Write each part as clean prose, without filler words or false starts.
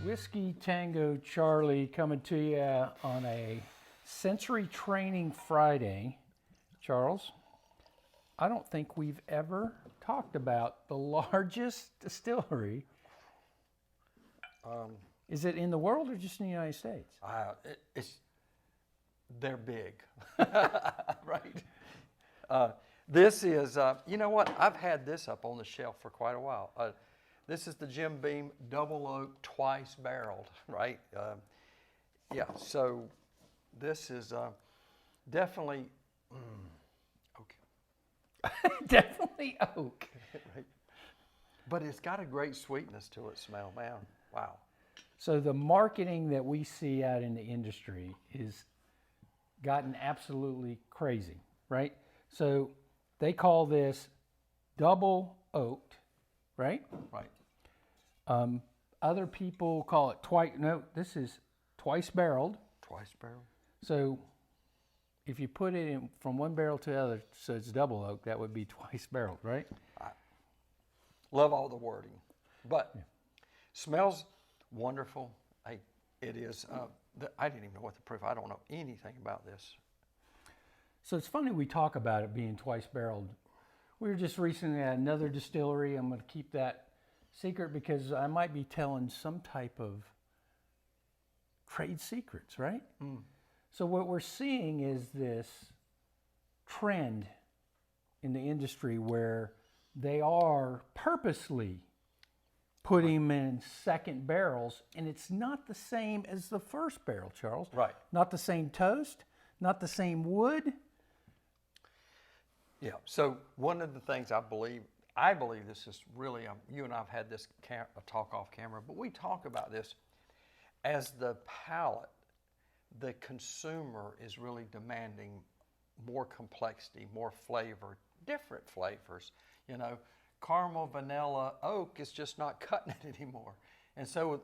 Whiskey Tango Charlie coming to you on a Sensory Training Friday. Charles, I don't think we've ever talked about the largest distillery. Is it in the world or just in the United States? They're big, right? This is, you know what? I've had this up on the shelf for quite a while. This is the Jim Beam Double Oak Twice Barreled, right? Yeah, so this is definitely oak. Definitely oak. Right. But it's got a great sweetness to it, smell, man. Wow. So the marketing that we see out in the industry is gotten absolutely crazy, right? So they call this double oaked, right? Right. Other people call it twice. No, this is twice barreled. Twice barreled. So if you put it in from one barrel to the other, so it's double oak, that would be twice barreled, right? I love all the wording, but smells wonderful. It is. I didn't even know what the proof. I don't know anything about this. So it's funny we talk about it being twice barreled. We were just recently at another distillery. I'm going to keep that secret because I might be telling some type of trade secrets, right? Mm. So what we're seeing is this trend in the industry where they are purposely putting them in second barrels, and it's not the same as the first barrel, Charles. Right. Not the same toast, not the same wood. Yeah. So one of the things I believe this is really, you and I have had this talk off camera, but we talk about this as the palate, the consumer is really demanding more complexity, more flavor, different flavors. You know, caramel, vanilla, oak is just not cutting it anymore. And so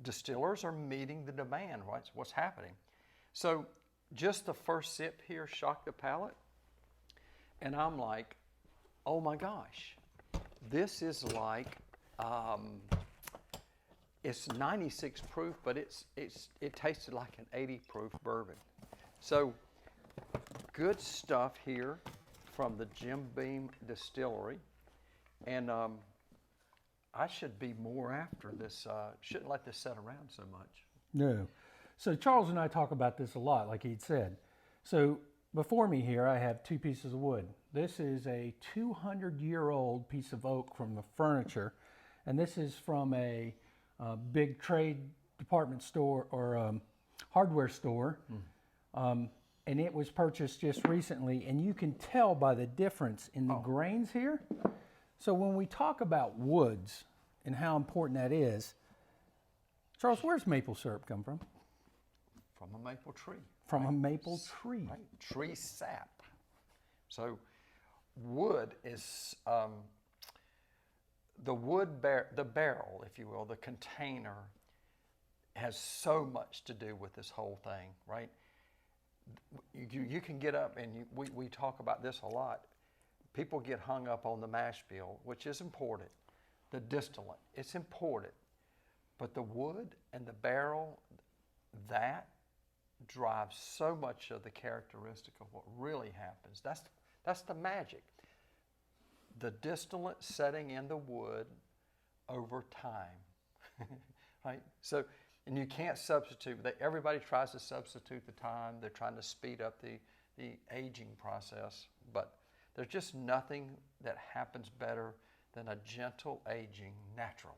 distillers are meeting the demand, right? It's what's happening. So just the first sip here shocked the palate. And I'm like, oh my gosh, this is like, it's 96 proof, but it tasted like an 80 proof bourbon. So good stuff here from the Jim Beam Distillery. And I should be more after this. Shouldn't let this sit around so much. No. So Charles and I talk about this a lot, like he'd said. So before me here, I have two pieces of wood. This is a 200-year-old piece of oak from the furniture, and this is from a big trade department store or hardware store. And it was purchased just recently, and you can tell by the difference in the grains here. So when we talk about woods and how important that is, Charles, where's maple syrup come from? From a maple tree. From a maple tree. Right. Tree sap. So wood is the barrel, if you will, the container has so much to do with this whole thing, right? You can get up and we talk about this a lot. People get hung up on the mash bill, which is important. The distillate, it's important. But the wood and the barrel, that drives so much of the characteristic of what really happens. That's the magic. The distillate setting in the wood over time, right? So, and you can't substitute. Everybody tries to substitute the time. They're trying to speed up the aging process, but there's just nothing that happens better than a gentle aging naturally.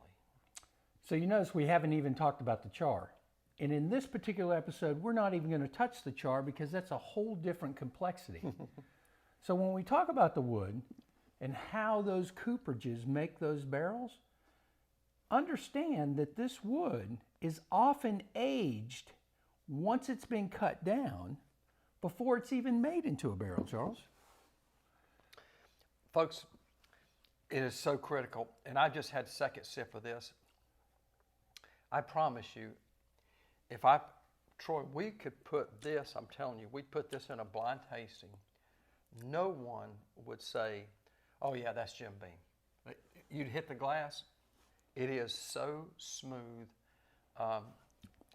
So you notice we haven't even talked about the char. And in this particular episode, we're not even going to touch the char because that's a whole different complexity. So when we talk about the wood and how those cooperages make those barrels, understand that this wood is often aged once it's been cut down before it's even made into a barrel, Charles. Folks, it is so critical. And I just had a second sip of this. I promise you, Troy, we could put this, I'm telling you, we'd put this in a blind tasting. No one would say, oh yeah, that's Jim Beam. You'd hit the glass. It is so smooth.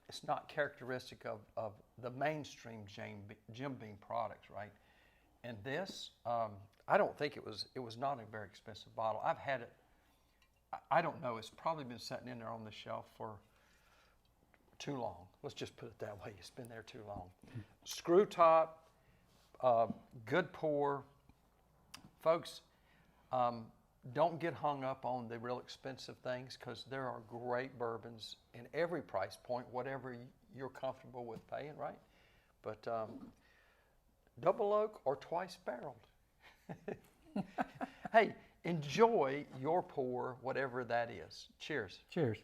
it's not characteristic of the mainstream Jim Beam products, right? And this, I don't think it was not a very expensive bottle. I've had it, I don't know, it's probably been sitting in there on the shelf for too long. Let's just put it that way. It's been there too long. Screw top, good pour. Folks, don't get hung up on the real expensive things, because there are great bourbons in every price point, whatever you're comfortable with paying, right? But double oak or twice barreled. Hey, enjoy your pour, whatever that is. Cheers. Cheers.